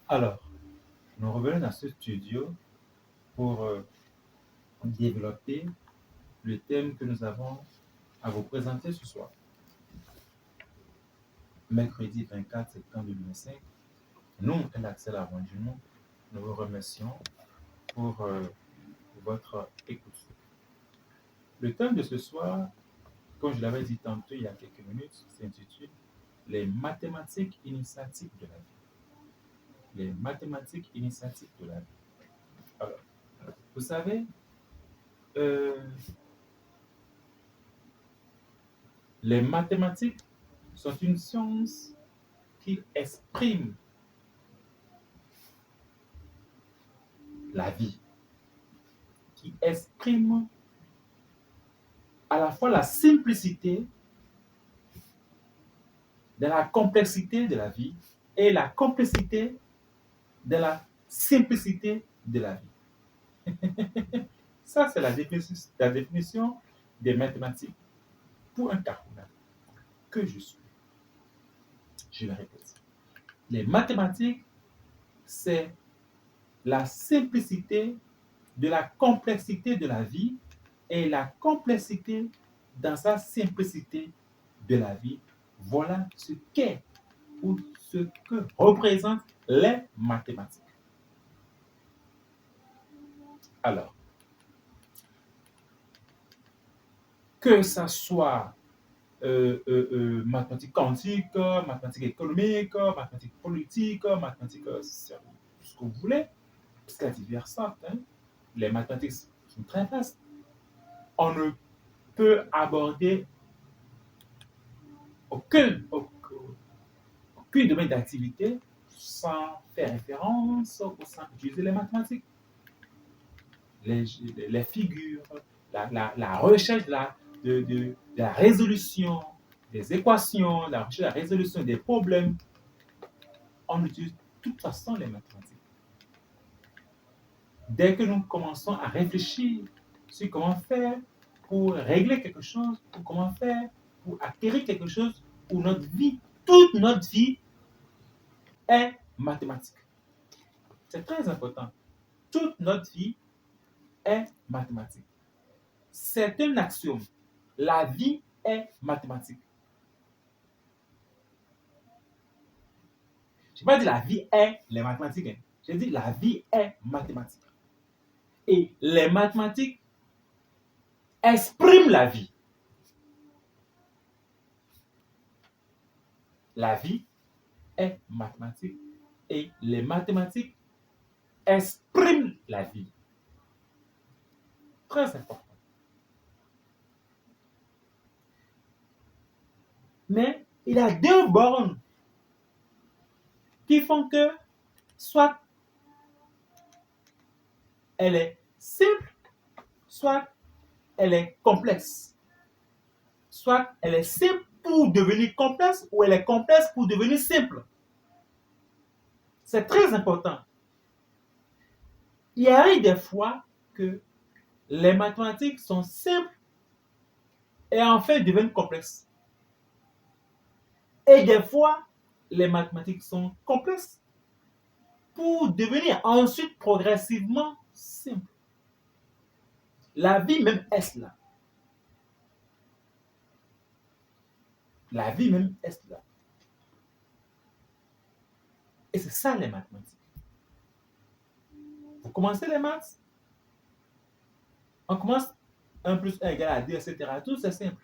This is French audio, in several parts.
Alors, nous revenons dans ce studio pour développer le thème que nous avons à vous présenter ce soir. Mercredi 24 septembre 2025, nous, Axel Armandino, nous vous remercions pour votre écoute. Le thème de ce soir, comme je l'avais dit tantôt il y a quelques minutes, s'intitule Les mathématiques initiatiques de la vie. Les mathématiques initiatiques de la vie. Alors, vous savez, euh, les mathématiques sont une science qui exprime la vie, qui exprime à la fois la simplicité de la complexité de la vie et la complexité de la simplicité de la vie. Ça, c'est la définition des mathématiques pour un cartographe que je suis. Je le répète. Les mathématiques, c'est la simplicité de la complexité de la vie et la complexité dans sa simplicité de la vie. Voilà ce qu'est ou ce que représentent les mathématiques. Alors, que ça soit mathématiques quantiques, mathématiques économiques, mathématiques politiques, mathématiques, ce que vous voulez, parce qu'il y a diverses sortes. Hein. Les mathématiques sont très vastes. On ne peut aborder aucun domaine d'activité sans faire référence ou sans utiliser les mathématiques. Les figures, la recherche de la résolution des équations, la recherche de la résolution des problèmes, on utilise de toute façon les mathématiques. Dès que nous commençons à réfléchir sur comment faire pour régler quelque chose, ou comment faire pour acquérir quelque chose, où notre vie, toute notre vie est mathématique. C'est très important. Toute notre vie est mathématique. C'est un axiome. La vie est mathématique. Je n'ai pas dit la vie est les mathématiques. Hein. J'ai dit la vie est mathématique. Et les mathématiques expriment la vie. La vie est mathématique et les mathématiques expriment la vie. Très important. Mais il y a deux bornes qui font que soit elle est simple, soit elle est complexe. Soit elle est simple pour devenir complexe ou elle est complexe pour devenir simple. C'est très important. Il arrive des fois que les mathématiques sont simples et en fait deviennent complexes. Et des fois, les mathématiques sont complexes pour devenir ensuite progressivement simples. La vie même est cela. La vie même est cela. Et c'est ça les mathématiques. Vous commencez les maths, on commence 1 plus 1 égale à 2, etc. Tout c'est simple.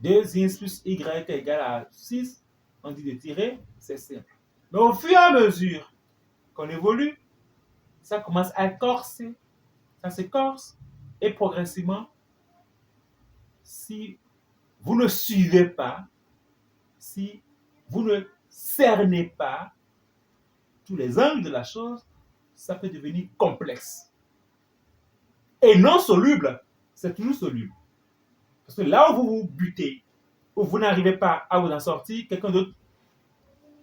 2x plus y égale à 6, on dit de tirer, c'est simple. Mais au fur et à mesure qu'on évolue, ça commence à corser, ça se corse, et progressivement, si vous ne suivez pas, si vous ne cernez pas tous les angles de la chose, ça peut devenir complexe. Et non soluble, c'est toujours soluble. Parce que là où vous vous butez, où vous n'arrivez pas à vous en sortir, quelqu'un d'autre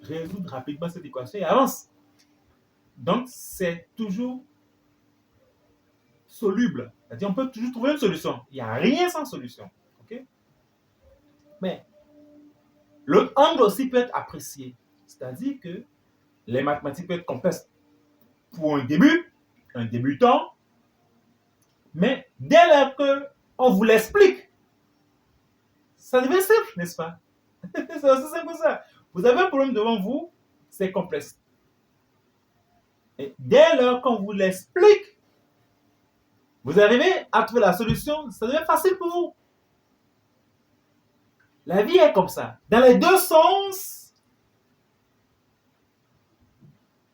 résout rapidement cette équation et avance. Donc, c'est toujours soluble. C'est-à-dire, on peut toujours trouver une solution. Il n'y a rien sans solution. Okay? Mais L'autre angle aussi peut être apprécié. C'est-à-dire que les mathématiques peuvent être complexes pour un débutant, mais dès lors qu'on vous l'explique, ça devient simple, n'est-ce pas? C'est aussi simple que ça. Vous avez un problème devant vous, c'est complexe. Et dès lors qu'on vous l'explique, vous arrivez à trouver la solution, ça devient facile pour vous. La vie est comme ça. Dans les deux sens,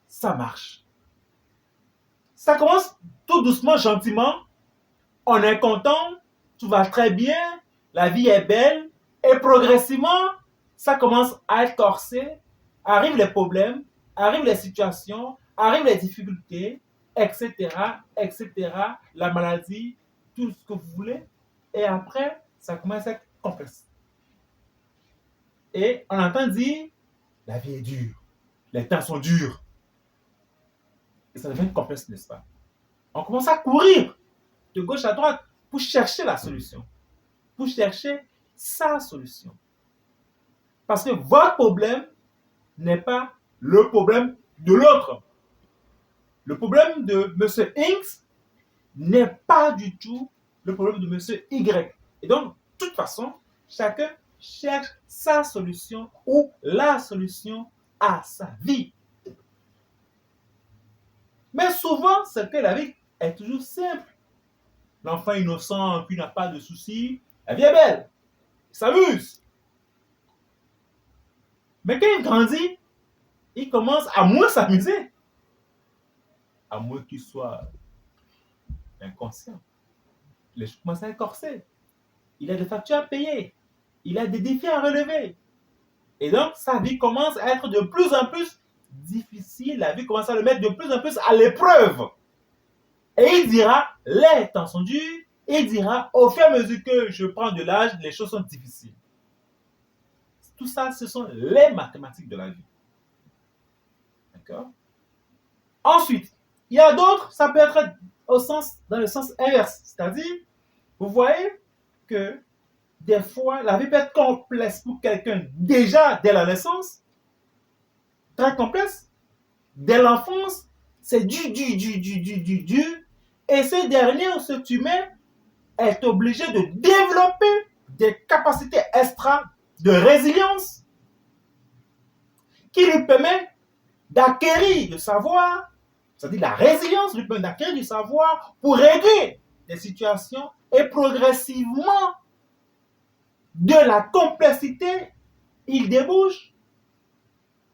ça marche. Ça commence tout doucement, gentiment. On est content, tout va très bien, la vie est belle. Et progressivement, ça commence à être corsé. Arrivent les problèmes, arrivent les situations, arrivent les difficultés, etc., etc., la maladie, tout ce que vous voulez. Et après, ça commence à être complexe. Et on entend dire, la vie est dure, les temps sont durs. Et ça devient complexe, n'est-ce pas? On commence à courir de gauche à droite pour chercher la solution, pour chercher sa solution. Parce que votre problème n'est pas le problème de l'autre. Le problème de M. X n'est pas du tout le problème de M. Y. Et donc, de toute façon, chacun cherche sa solution ou la solution à sa vie. Mais souvent, c'est que la vie est toujours simple. L'enfant innocent qui n'a pas de soucis, la vie est belle, il s'amuse. Mais quand il grandit, il commence à moins s'amuser. À moins qu'il soit inconscient. Les choses commencent à être corsées. Il a des factures à payer. Il a des défis à relever. Et donc, sa vie commence à être de plus en plus difficile. La vie commence à le mettre de plus en plus à l'épreuve. Et il dira, les temps sont durs. Il dira, au fur et à mesure que je prends de l'âge, les choses sont difficiles. Tout ça, ce sont les mathématiques de la vie. D'accord? Ensuite, il y a d'autres, ça peut être dans le sens inverse. C'est-à-dire, vous voyez que des fois, la vie peut être complexe pour quelqu'un déjà dès la naissance. Très complexe. Dès l'enfance, c'est dur. Et ce dernier, ce humain, est obligé de développer des capacités extra de résilience qui lui permet d'acquérir du savoir, c'est-à-dire la résilience lui permet d'acquérir du savoir pour régler des situations et progressivement de la complexité, il débouche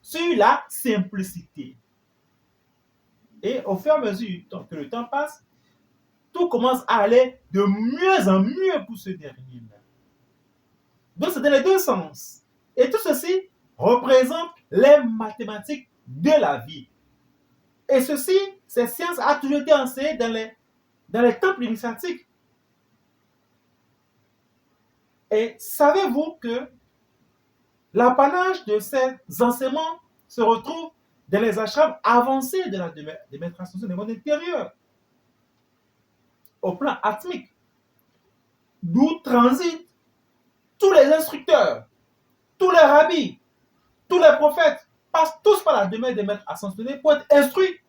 sur la simplicité. Et au fur et à mesure que le temps passe, tout commence à aller de mieux en mieux pour ce dernier-là. Donc, c'est dans les deux sens. Et tout ceci représente les mathématiques de la vie. Et ceci, ces sciences a toujours été enseignées dans les temples initiatiques. Et savez-vous que l'apanage de ces enseignements se retrouve dans les ashrams avancés des maîtres ascensionnés des mondes intérieurs, au plan atmique, d'où transitent tous les instructeurs, tous les rabbis, tous les prophètes, passent tous par la demeure des maîtres ascensionnés pour être instruits,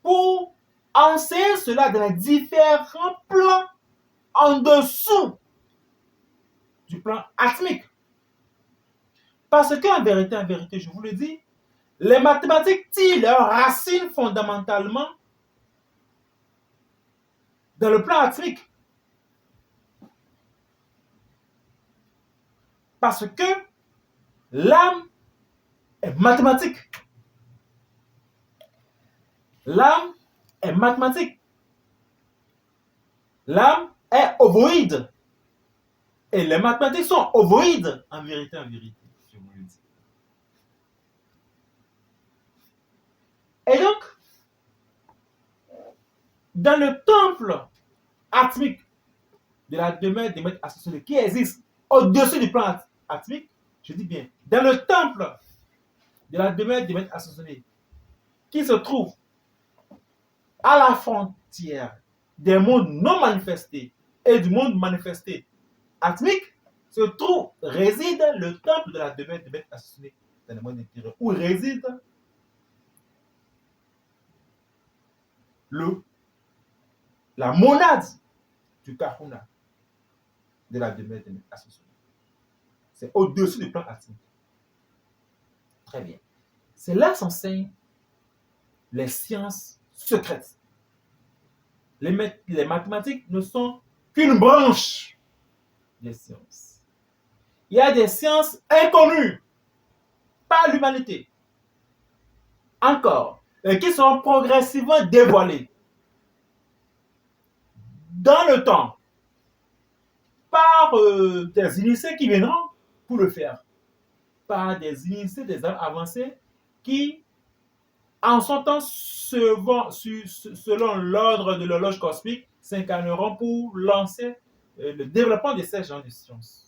pour enseigner cela dans les différents plans en dessous du plan atmique. Parce qu'en vérité, je vous le dis, les mathématiques tirent leurs racines fondamentalement dans le plan atmique. Parce que l'âme est mathématique. L'âme est mathématique. L'âme est ovoïde. Et les mathématiques sont ovoïdes, en vérité, je vous le dis. Et donc, dans le temple atmique de la demeure des maîtres associés qui existe au-dessus du plan atmique, je dis bien, dans le temple de la demeure des maîtres associés qui se trouve à la frontière des mondes non manifestés et du monde manifesté atmique, réside le temple de la demeure de bête assassinée dans le monde intérieur, où réside la monade du Kahuna de la demeure de bête assassinée. C'est au-dessus du plan atmique. Très bien. C'est là s'enseignent les sciences secrètes. Les mathématiques ne sont qu'une branche des sciences. Il y a des sciences inconnues par l'humanité, encore, et qui seront progressivement dévoilées dans le temps par des initiés qui viendront pour le faire, par des initiés, des âmes avancées qui, en son temps, selon l'ordre de l'horloge cosmique, s'incarneront pour lancer le développement de ces genres de sciences.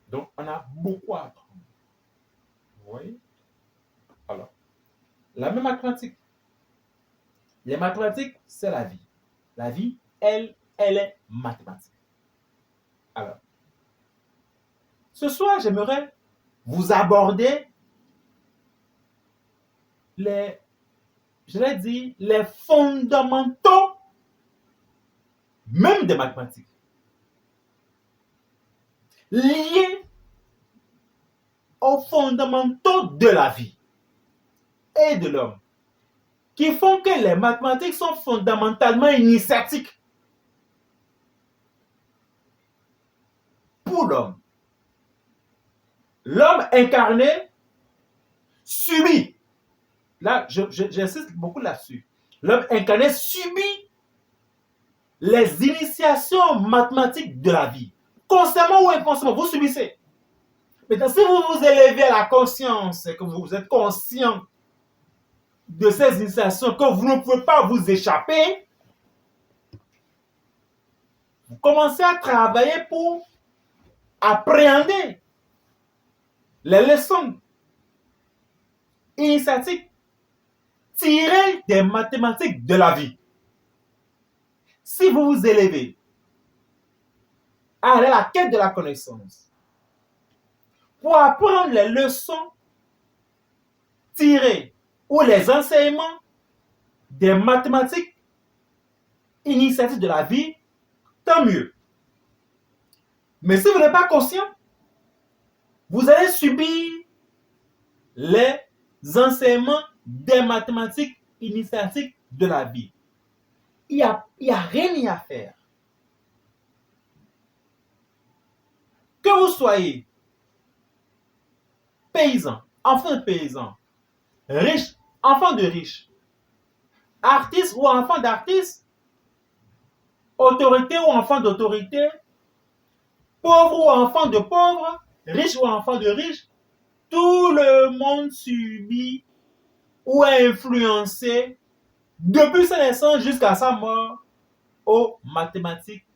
Donc, on a beaucoup à apprendre. Vous voyez? Alors, la même mathématique. Les mathématiques, c'est la vie. La vie, elle est mathématique. Alors, ce soir, j'aimerais vous aborder les fondamentaux même des mathématiques, liés aux fondamentaux de la vie et de l'homme, qui font que les mathématiques sont fondamentalement initiatiques pour l'homme. L'homme incarné subit, là j'insiste beaucoup là-dessus, l'homme incarné subit les initiations mathématiques de la vie. Consciemment ou inconsciemment, vous subissez. Maintenant, si vous vous élevez à la conscience et que vous êtes conscient de ces initiations, que vous ne pouvez pas vous échapper, vous commencez à travailler pour appréhender les leçons initiatiques tirées des mathématiques de la vie. Si vous vous élevez à aller à la quête de la connaissance pour apprendre les leçons tirées ou les enseignements des mathématiques initiatiques de la vie, tant mieux. Mais si vous n'êtes pas conscient, vous allez subir les enseignements des mathématiques initiatiques de la vie. Il n'y a rien à faire. Que vous soyez paysan, enfant de paysan, riche, enfant de riche, artiste ou enfant d'artiste, autorité ou enfant d'autorité, pauvre ou enfant de pauvre, riche ou enfant de riche, tout le monde subit ou est influencé depuis sa naissance jusqu'à sa mort aux mathématiques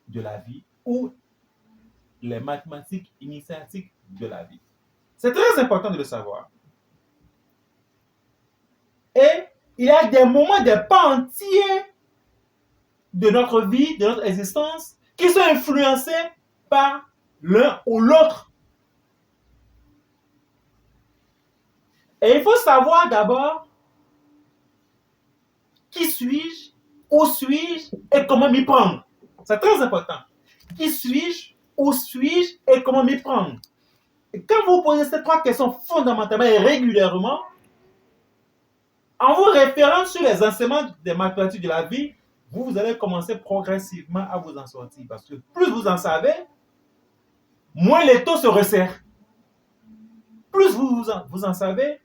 de la vie ou les mathématiques initiatiques de la vie. C'est très important de le savoir. Et il y a des moments, des pans entiers de notre vie, de notre existence, qui sont influencés par l'un ou l'autre. Et il faut savoir d'abord qui suis-je, où suis-je et comment m'y prendre. C'est très important. Qui suis-je, où suis-je et comment m'y prendre. Et quand vous posez ces trois questions fondamentalement et régulièrement, en vous référant sur les enseignements des mathématiques de la vie, vous allez commencer progressivement à vous en sortir. Parce que plus vous en savez, moins les taux se resserrent. Plus vous en savez,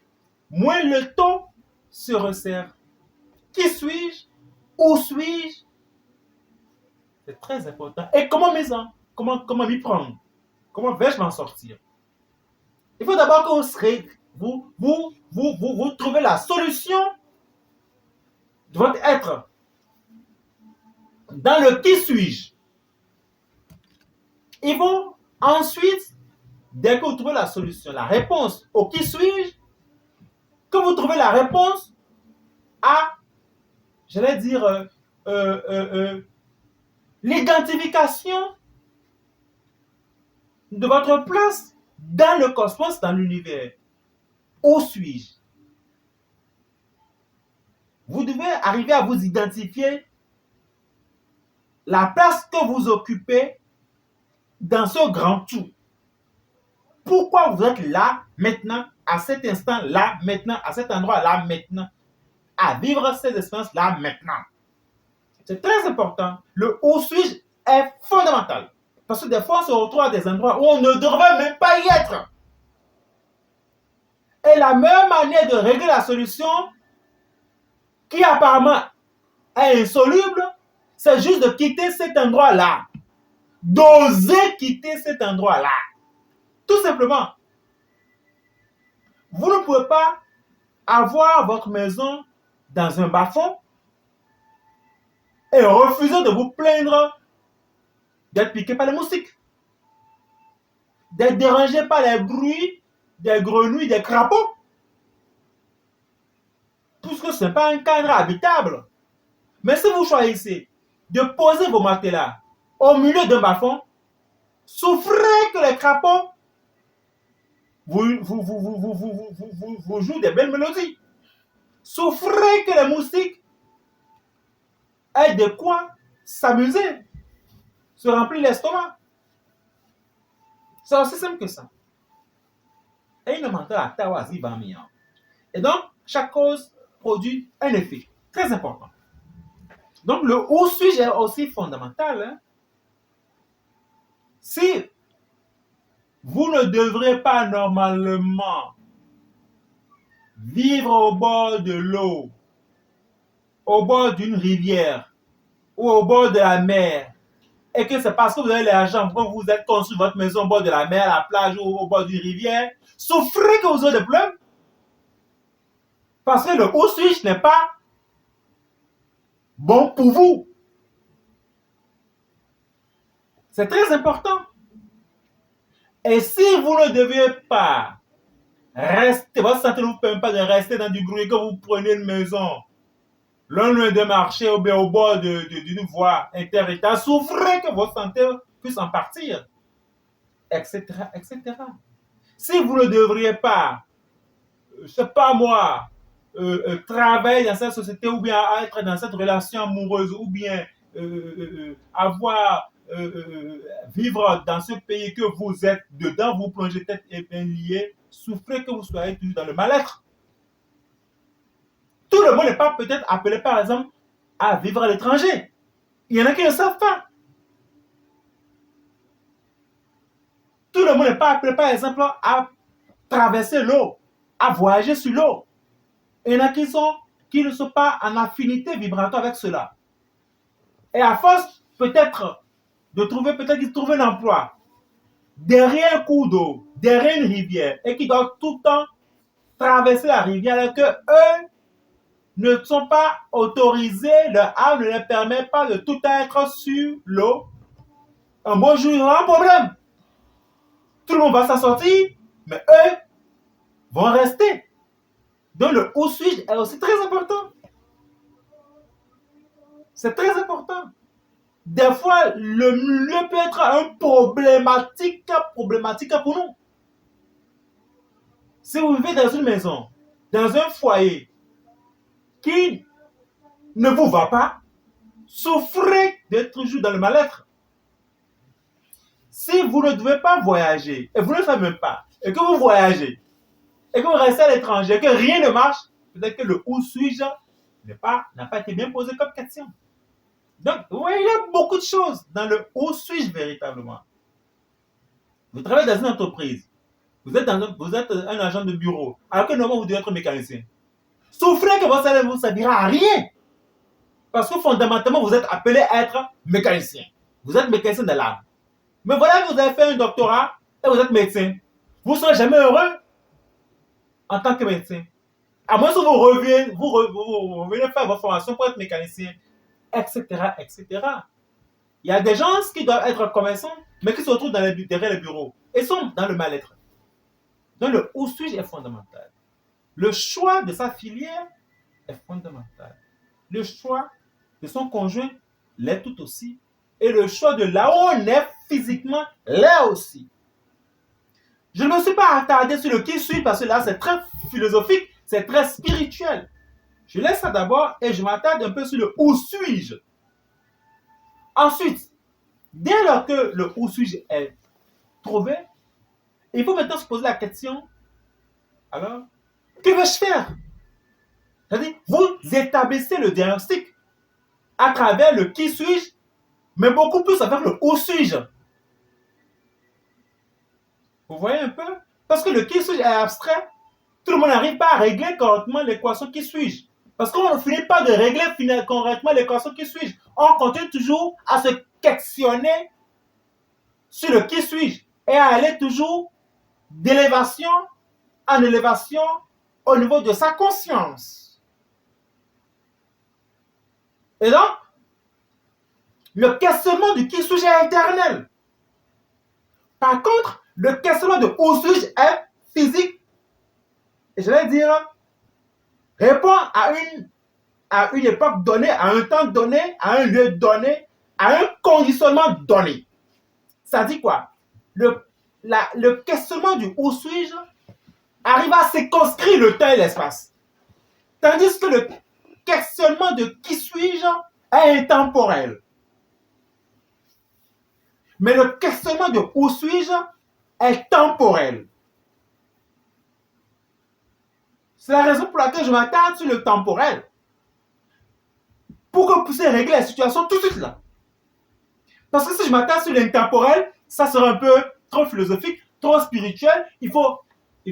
moins le taux se resserre. Qui suis-je? Où suis-je? C'est très important. Et comment m'y prendre? Comment vais-je m'en sortir? Il faut d'abord que vous trouvez la solution de votre être. Dans le qui suis-je? Il faut ensuite, dès que vous trouvez la solution, la réponse au qui suis-je, que vous trouvez la réponse à, j'allais dire, l'identification de votre place dans le cosmos, dans l'univers. Où suis-je? Vous devez arriver à vous identifier la place que vous occupez dans ce grand tout. Pourquoi vous êtes là, maintenant, à cet instant, là, maintenant, à cet endroit, là, maintenant, à vivre ces expériences-là, maintenant. C'est très important. Le où suis-je est fondamental. Parce que des fois, on se retrouve à des endroits où on ne devrait même pas y être. Et la meilleure manière de régler la solution, qui apparemment est insoluble, c'est juste de quitter cet endroit-là. D'oser quitter cet endroit-là. Tout simplement. Vous ne pouvez pas avoir votre maison dans un bas-fond et refuser de vous plaindre d'être piqué par les moustiques, d'être dérangé par les bruits des grenouilles, des crapauds, puisque ce n'est pas un cadre habitable. Mais si vous choisissez de poser vos matelas au milieu d'un bas-fond, souffrez que les crapauds vous jouent des belles mélodies. Souffrez que les moustiques aient de quoi s'amuser, se remplir l'estomac. C'est aussi simple que ça. Et une mental à tawazi bamiyan. Et donc, chaque cause produit un effet très important. Donc, le où suis-je est aussi fondamental. Hein? Si vous ne devrez pas normalement vivre au bord de l'eau, au bord d'une rivière ou au bord de la mer, et que c'est parce que vous avez l'argent, quand vous êtes construit votre maison au bord de la mer, à la plage ou au bord d'une rivière, souffrez que vous ayez des problèmes. Parce que le où suis-je n'est pas bon pour vous. C'est très important. Et si vous ne deviez pas rester, votre santé ne vous permet pas de rester dans du bruit, que vous prenez une maison, loin de marché ou bien au bord d'une voie inter-État, souffrez que votre santé puisse en partir, etc., etc. Si vous ne devriez pas, je ne sais pas moi, travailler dans cette société ou bien être dans cette relation amoureuse ou bien vivre dans ce pays que vous êtes dedans, vous plongez tête et bien lié, souffrez que vous soyez toujours dans le mal-être. Tout le monde n'est pas peut-être appelé par exemple à vivre à l'étranger. Il y en a qui ne savent pas. Tout le monde n'est pas appelé par exemple à traverser l'eau, à voyager sur l'eau. Il y en a qui ne sont pas en affinité vibratoire avec cela. Et à force peut-être de trouver, peut-être qu'ils trouvent un emploi derrière un cours d'eau, derrière une rivière, et qui doivent tout le temps traverser la rivière, alors que eux ne sont pas autorisés, leur âme ne leur permet pas de tout être sur l'eau. Un beau jour, il y aura un problème. Tout le monde va s'en sortir, mais eux vont rester. Donc le où suis-je est aussi très important. C'est très important. Des fois, le milieu peut être un problématique pour nous. Si vous vivez dans une maison, dans un foyer qui ne vous va pas, souffrez d'être toujours dans le mal-être. Si vous ne devez pas voyager, et vous ne le savez même pas, et que vous voyagez, et que vous restez à l'étranger, et que rien ne marche, peut-être que le où suis-je n'a pas été bien posé comme question. Donc, oui, il y a beaucoup de choses dans le où suis-je véritablement. Vous travaillez dans une entreprise, vous êtes un agent de bureau, alors que normalement vous devez être mécanicien. Souffrez que votre salaire ne vous servira à rien. Parce que fondamentalement, vous êtes appelé à être mécanicien. Vous êtes mécanicien de l'âme. Mais voilà que vous avez fait un doctorat et vous êtes médecin. Vous ne serez jamais heureux en tant que médecin. À moins que vous revenez faire votre formation pour être mécanicien, etc., etc. Il y a des gens qui doivent être commerçants, mais qui se retrouvent derrière les bureaux et sont dans le mal-être. Donc le où suis-je est fondamental. Le choix de sa filière est fondamental. Le choix de son conjoint l'est tout aussi. Et le choix de là où on est physiquement l'est aussi. Je ne me suis pas attardé sur le qui suis parce que là, c'est très philosophique, c'est très spirituel. Je laisse ça d'abord et je m'attarde un peu sur le où suis-je. Ensuite, dès lors que le où suis-je est trouvé, il faut maintenant se poser la question, alors, que vais-je faire? C'est-à-dire, vous établissez le diagnostic à travers le qui suis-je, mais beaucoup plus avec le où suis-je. Vous voyez un peu? Parce que le qui suis-je est abstrait. Tout le monde n'arrive pas à régler correctement l'équation qui suis-je. Parce qu'on ne finit pas de régler correctement l'équation qui suis-je. On continue toujours à se questionner sur le qui suis-je et à aller toujours d'élévation en élévation au niveau de sa conscience. Et donc, le questionnement du qui suis-je est éternel. Par contre, le questionnement de où suis-je est physique. Et je vais dire, répond à une époque donnée, à un temps donné, à un lieu donné, à un conditionnement donné. Ça dit quoi? Le questionnement du où suis-je arrive à circonscrire le temps et l'espace. Tandis que le questionnement de qui suis-je est intemporel. Mais le questionnement de où suis-je est temporel. C'est la raison pour laquelle je m'attarde sur le temporel. Pour que vous puissiez régler la situation tout de suite là. Parce que si je m'attarde sur l'intemporel, ça sera un peu trop philosophique, trop spirituel. Il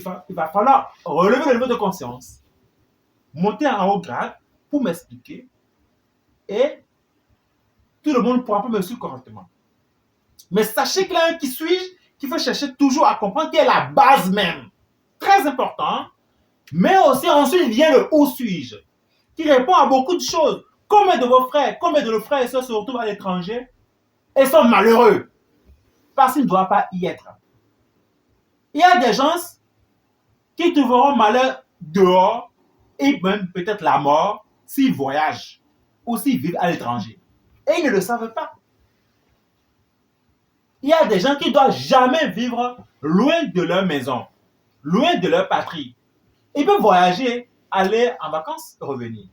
va falloir relever le niveau de conscience, monter en haut grade pour m'expliquer et tout le monde ne pourra pas me suivre correctement. Mais sachez qu'il y a un qui suis-je qu'il faut chercher toujours à comprendre qui est la base même. Très important. Mais aussi ensuite vient le où suis-je qui répond à beaucoup de choses. Combien de vos frères, combien de nos frères et sœurs se retrouvent à l'étranger et sont malheureux parce qu'ils ne doivent pas y être. Il y a des gens qui trouveront malheur dehors et même peut-être la mort s'ils voyagent ou s'ils vivent à l'étranger. Et ils ne le savent pas. Il y a des gens qui ne doivent jamais vivre loin de leur maison, loin de leur patrie. Ils peuvent voyager, aller en vacances et revenir.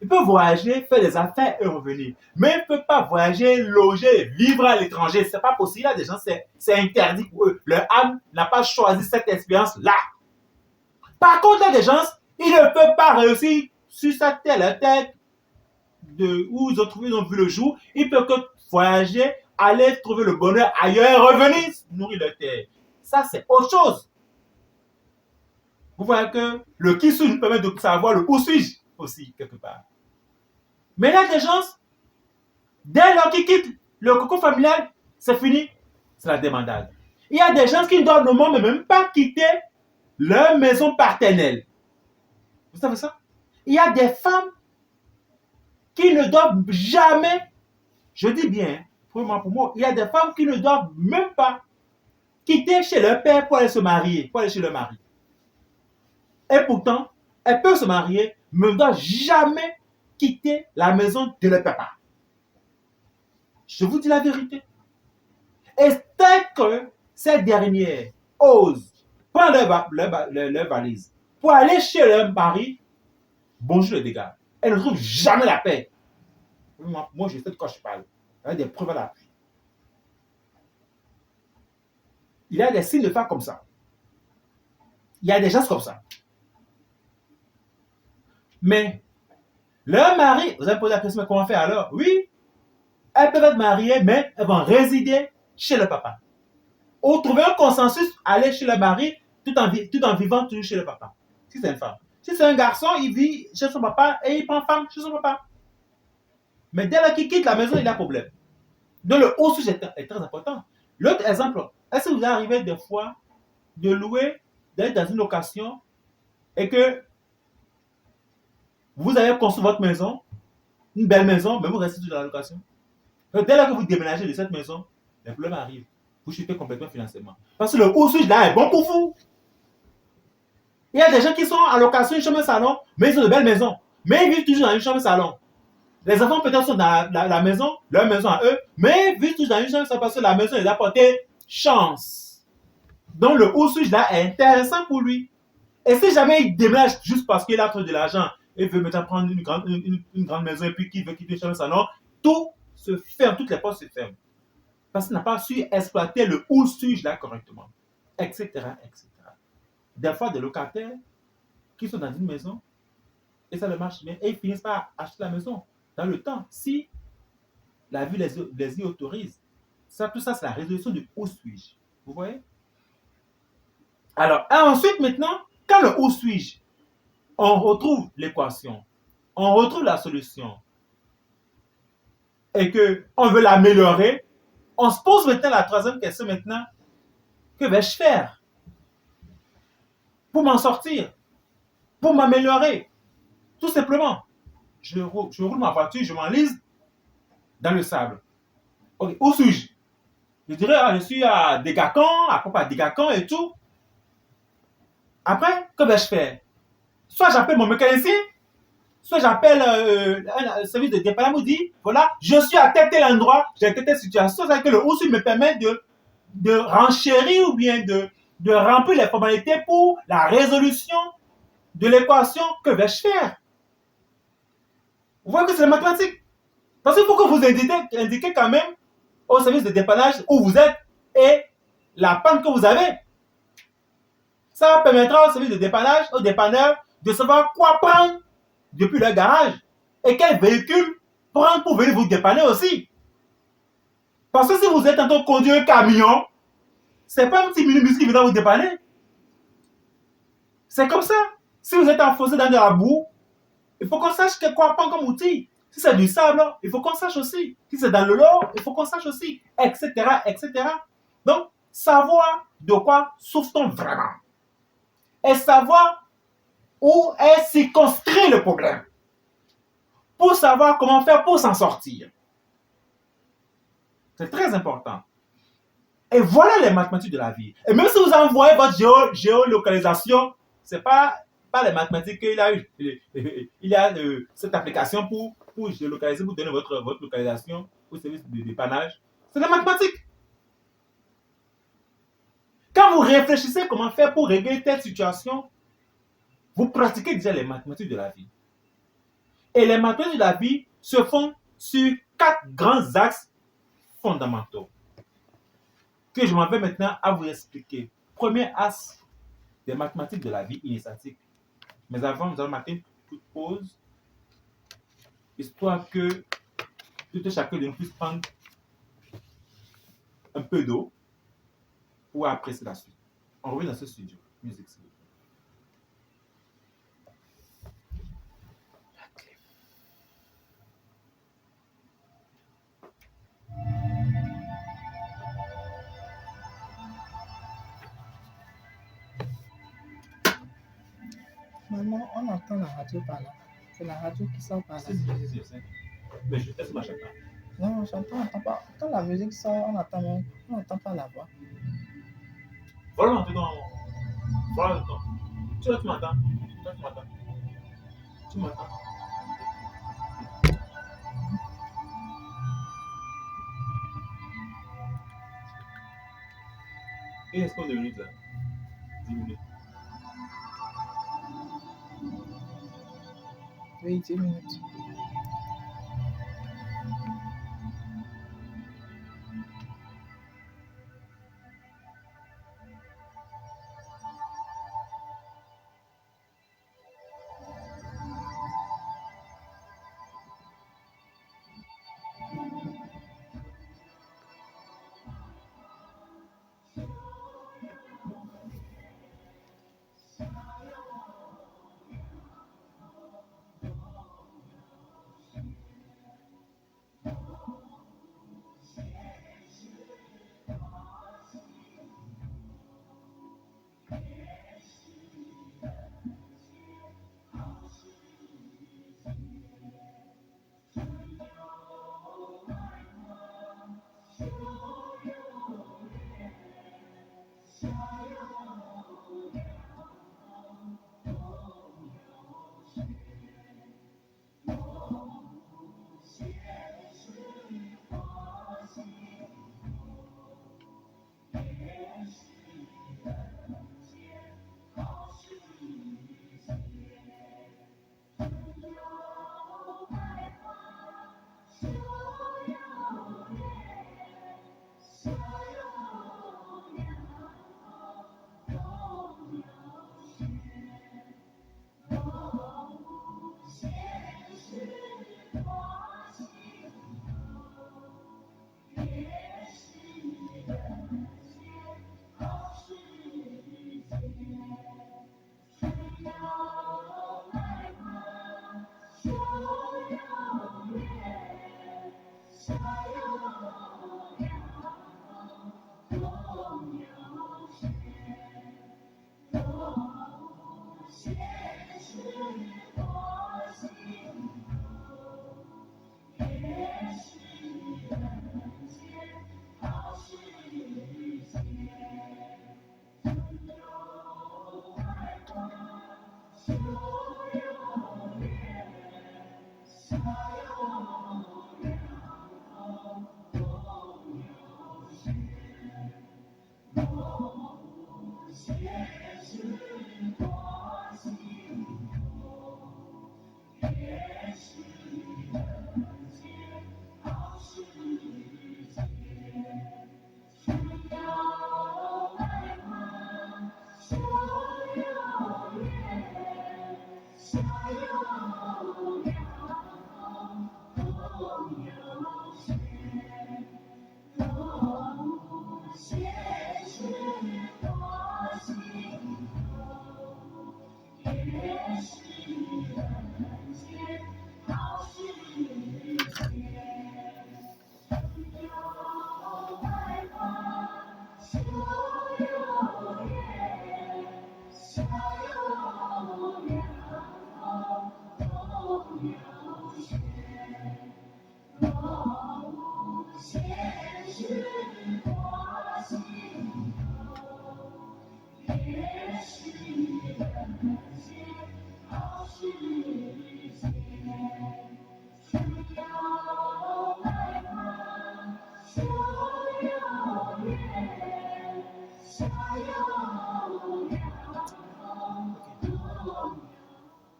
Ils peuvent voyager, faire des affaires et revenir. Mais ils ne peuvent pas voyager, loger, vivre à l'étranger. Ce n'est pas possible. Il y a des gens, c'est interdit pour eux. Leur âme n'a pas choisi cette expérience-là. Par contre, il y a des gens, ils ne peuvent pas réussir sur cette terre où ils ont vu le jour. Ils peuvent que voyager, aller trouver le bonheur ailleurs et revenir nourrir leur terre. Ça, c'est autre chose. Vous voyez que le qui suis-je nous permet de savoir le où suis-je aussi, quelque part. Mais il y a des gens, dès lors qu'ils quittent le cocon familial, c'est fini, c'est la débandade. Il y a des gens qui ne doivent même pas quitter leur maison paternelle. Vous savez ça? Il y a des femmes qui ne doivent jamais, je dis bien, pour moi, il y a des femmes qui ne doivent même pas quitter chez leur père pour aller se marier, pour aller chez leur mari. Et pourtant, elles peuvent se marier, mais ne doivent jamais quitter la maison de leur papa. Je vous dis la vérité. Et dès que ces dernières osent prendre leur valise pour aller chez leur mari, bonjour les dégâts. Elles ne trouvent jamais la paix. Moi, je sais de quoi je parle. Il y a des preuves à l'appui. Il y a des signes de femmes comme ça. Il y a des gens comme ça. Mais leur mari, vous avez posé la question, mais comment faire alors? Oui, elles peuvent être mariées, mais elles vont résider chez le papa. Ou trouver un consensus, aller chez le mari, tout en vivant toujours chez le papa. Si c'est une femme. Si c'est un garçon, il vit chez son papa et il prend femme chez son papa. Mais dès lors qu'il quitte la maison, il a un problème. Donc le haut sujet est très important. L'autre exemple, est-ce que vous arrivez des fois de louer, d'être dans une location et que vous avez construit votre maison, une belle maison, mais vous restez toujours dans la location? Dès lors que vous déménagez de cette maison, les problèmes arrivent. Vous chutez complètement financièrement. Parce que le haut sujet là est bon pour vous. Il y a des gens qui sont en location, une chambre et salon, mais ils ont de belles maisons. Mais ils vivent toujours dans une chambre et salon. Les enfants peut-être sont dans la maison, leur maison à eux, mais ils vivent toujours dans une chambre et salon parce que la maison les a apporté chance. Donc le où suis-je là est intéressant pour lui. Et si jamais il déménage juste parce qu'il a trop de l'argent et veut maintenant prendre une grande maison et puis qu'il veut quitter chez salon, tout se ferme, toutes les portes se ferment. Parce qu'il n'a pas su exploiter le où suis-je là correctement, etc., etc. Des fois, des locataires qui sont dans une maison et ça leur marche bien et ils finissent par acheter la maison dans le temps si la vie les y autorise. Ça, tout ça, c'est la résolution du où suis-je. Vous voyez? Alors, ensuite, maintenant, quand le où suis-je, on retrouve l'équation, on retrouve la solution et qu'on veut l'améliorer, on se pose maintenant la troisième question maintenant, que vais-je faire pour m'en sortir, pour m'améliorer? Tout simplement, je roule ma voiture, je m'enlise dans le sable. Okay, où suis-je? Je dirais, ah, je suis à Dégacan, à propos à Dégacan et tout. Après, que vais-je faire? Soit j'appelle mon mécanicien, soit j'appelle un service de dépannage, me dit, voilà, je suis à tel endroit, j'ai telle situation, c'est que le OSU me permet de renchérir ou bien de remplir les formalités pour la résolution de l'équation. Que vais-je faire? Vous voyez que c'est la mathématique. Parce qu'il faut que vous indiquez quand même au service de dépannage où vous êtes et la panne que vous avez. Ça permettra au service de dépannage, au dépanneur, de savoir quoi prendre depuis le garage et quel véhicule prendre pour venir vous dépanner aussi. Parce que si vous êtes en train de conduire un camion, c'est pas un petit minibus qui vient vous dépanner. C'est comme ça. Si vous êtes enfoncé dans de la boue, il faut qu'on sache quoi prendre comme outil. Si c'est du sable, il faut qu'on sache aussi. Si c'est dans le lot, il faut qu'on sache aussi, etc., etc. Donc, savoir de quoi souffre-t-on vraiment et savoir où est circonscrit le problème pour savoir comment faire pour s'en sortir. C'est très important. Et voilà les mathématiques de la vie. Et même si vous envoyez votre géolocalisation, ce n'est pas les mathématiques qu'il a eu. Il y a cette application pour géolocaliser, pour donner votre localisation au service de dépannage. C'est la mathématique. Quand vous réfléchissez comment faire pour régler telle situation, vous pratiquez déjà les mathématiques de la vie. Et les mathématiques de la vie se font sur 4 grands axes fondamentaux que je m'en vais maintenant à vous expliquer. Premier axe des mathématiques de la vie initiatique. Mais avant, nous allons marquer une toute pause, histoire que tout chacun de nous puisse prendre un peu d'eau pour apprécier la suite. On revient dans ce studio. Musique, s'il vous plaît. Maman, on entend la radio par là. C'est la radio qui sort par là. Si. Mais je teste ma chacun. Non, j'entends, on entend pas. Quand la musique sort, on n'entend pas la voix. Voilà maintenant. Voilà maintenant. Tu m'entends? Tu m'entends? Tu m'entends? Et est-ce qu'on est minutes là? 10 minutes. Oui, 10 minutes.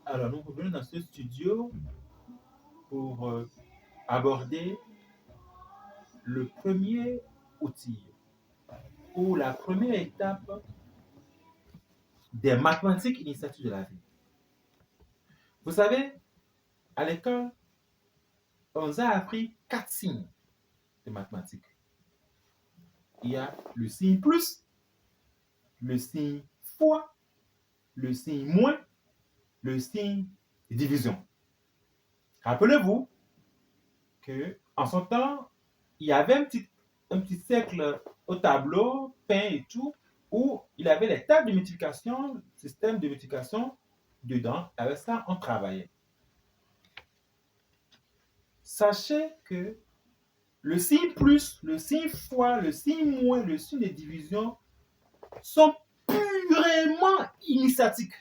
Alors, nous revenons dans ce studio pour aborder le premier outil ou la première étape des mathématiques initiatiques de la vie. Vous savez, à l'école, on nous a appris 4 signes de mathématiques. Il y a le signe plus, le signe fois, le signe moins, le signe de division. Rappelez-vous qu'en son temps, il y avait un petit cercle au tableau, peint et tout, où il y avait les tables de multiplication, système de multiplication dedans. Avec ça, on travaillait. Sachez que le signe plus, le signe fois, le signe moins, le signe de division sont purement initiatiques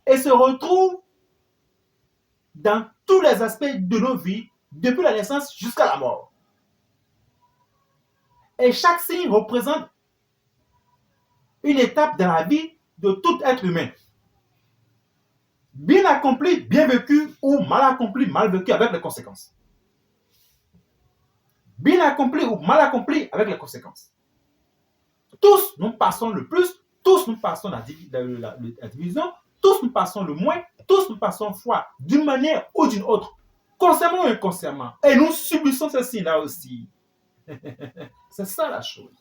et se retrouvent dans tous les aspects de nos vies, depuis la naissance jusqu'à la mort. Et chaque signe représente une étape dans la vie de tout être humain. Bien accompli, bien vécu, ou mal accompli, mal vécu, avec les conséquences. Bien accompli ou mal accompli, avec les conséquences. Tous nous passons le plus, tous nous passons la division, tous nous passons le moins, tous nous passons fois, d'une manière ou d'une autre, consciemment ou inconsciemment. Et nous subissons ceci là aussi. C'est ça la chose.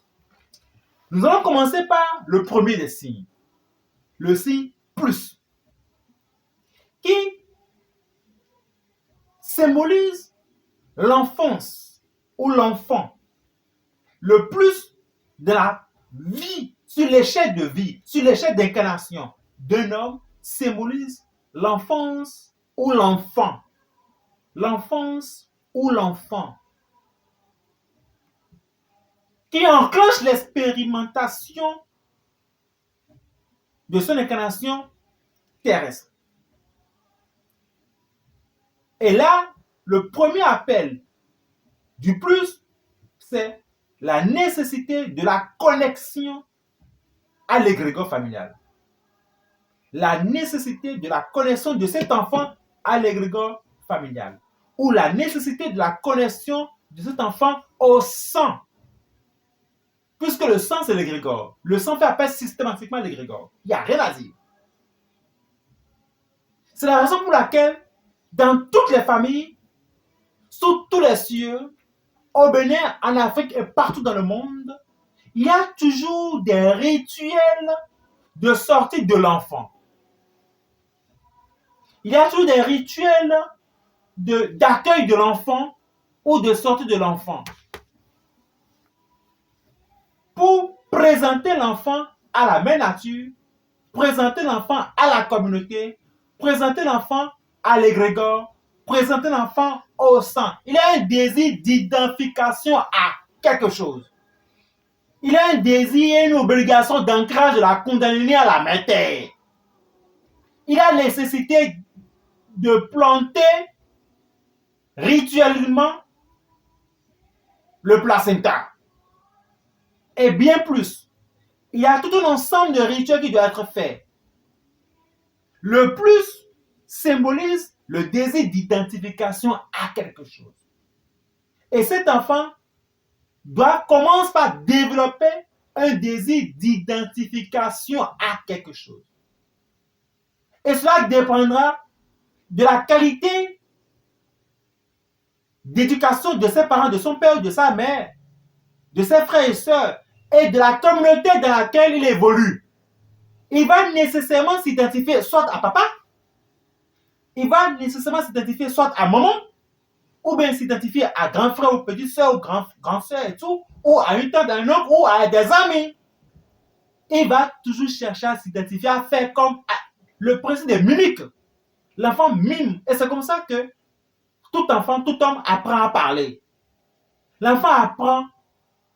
Nous allons commencer par le premier des signes, le signe plus, qui symbolise l'enfance ou l'enfant, le plus de la vie, sur l'échelle de vie, sur l'échelle d'incarnation d'un homme, symbolise l'enfance ou l'enfant. L'enfance ou l'enfant qui enclenche l'expérimentation de son incarnation terrestre. Et là, le premier appel du plus, c'est la nécessité de la connexion à l'égrégore familial. La nécessité de la connexion de cet enfant à l'égrégore familial. Ou la nécessité de la connexion de cet enfant au sang. Puisque le sang, c'est l'égrégore. Le sang fait appel systématiquement à l'égrégore. Il n'y a rien à dire. C'est la raison pour laquelle, dans toutes les familles, sous tous les cieux, au Bénin, en Afrique et partout dans le monde, il y a toujours des rituels de sortie de l'enfant. Il y a toujours des rituels d'accueil de l'enfant ou de sortie de l'enfant pour présenter l'enfant à la mère nature présenter l'enfant à la communauté, présenter l'enfant à l'égrégore, présenter l'enfant au sang. Il a un désir d'identification à quelque chose. Il a un désir et une obligation d'ancrage de la condamnée à la mère-terre. Il a nécessité de planter rituellement le placenta. Et bien plus, il y a tout un ensemble de rituels qui doivent être faits. Le plus symbolise le désir d'identification à quelque chose. Et cet enfant commence par développer un désir d'identification à quelque chose. Et cela dépendra de la qualité d'éducation de ses parents, de son père, de sa mère, de ses frères et sœurs, et de la communauté dans laquelle il évolue. Il va nécessairement s'identifier soit à papa, il va nécessairement s'identifier soit à maman, ou bien s'identifier à grand frère ou petite soeur ou grand soeur et tout, ou à une tante, à un oncle, ou à des amis. Il va toujours chercher à s'identifier, à faire comme le principe des mimiques. L'enfant mime, et c'est comme ça que tout enfant, tout homme apprend à parler. L'enfant apprend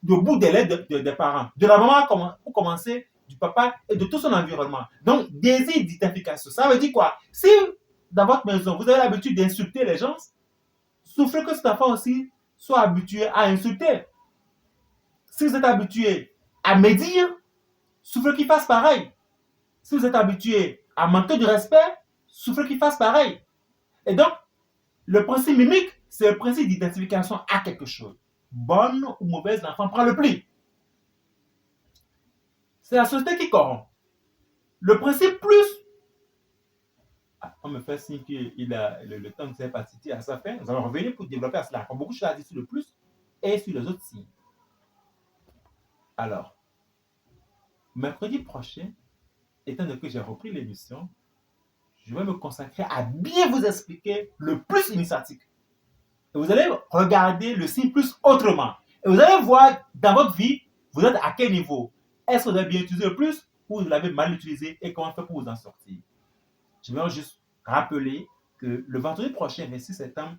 du bout des lèvres des parents, de la maman pour commencer, du papa et de tout son environnement. Donc, désir d'identification. Ça veut dire quoi? Si dans votre maison, vous avez l'habitude d'insulter les gens, souffrez que cet enfant aussi soit habitué à insulter. Si vous êtes habitué à médire, souffrez qu'il fasse pareil. Si vous êtes habitué à manquer de respect, souffrez qu'il fasse pareil. Et donc, le principe mimique, c'est le principe d'identification à quelque chose. Bonne ou mauvaise, l'enfant prend le pli. C'est la société qui corrompt. Le principe plus, on me fait signe que le temps ne s'est pas cité à sa fin. Nous allons revenir pour développer à cela. Comme beaucoup de choses à dire sur le plus et sur les autres signes. Alors, mercredi prochain, étant donné que j'ai repris l'émission, je vais me consacrer à bien vous expliquer le plus initiatique. Et vous allez regarder le signe plus autrement. Et vous allez voir dans votre vie, vous êtes à quel niveau. Est-ce que vous avez bien utilisé le plus ou vous l'avez mal utilisé et comment faire pour vous en sortir. Je vais juste rappeler que le vendredi prochain, 26 septembre,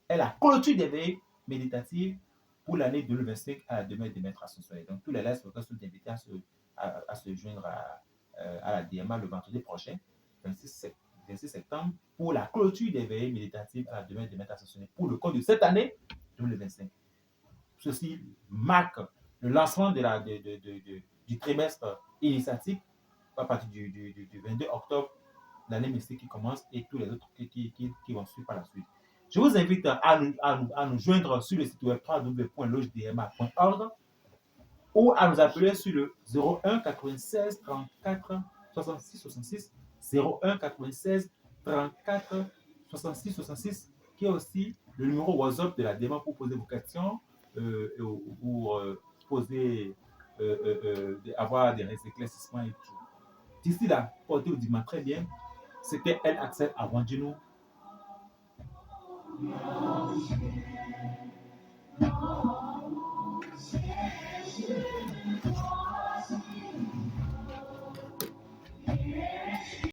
est la clôture des veilles méditatives pour l'année 2025 à la demeure des maîtres associés. Donc, tous les lives sont invités à se joindre à la DMA le vendredi prochain, 26 septembre, pour la clôture des veilles méditatives à la demeure des maîtres associés pour le cours de cette année 2025. Ceci marque le lancement du trimestre initiatique à partir du 22 octobre, l'année mystique qui commence et tous les autres qui vont suivre par la suite. Je vous invite à nous joindre sur le site web www.logedma.org ou à nous appeler sur le 01 96 34 66 66 01 96 34 66 66 qui est aussi le numéro WhatsApp de la DMA pour poser vos questions pour poser avoir des éclaircissements et tout. D'ici là, portez-vous très bien. C'était El Axel avant Gino.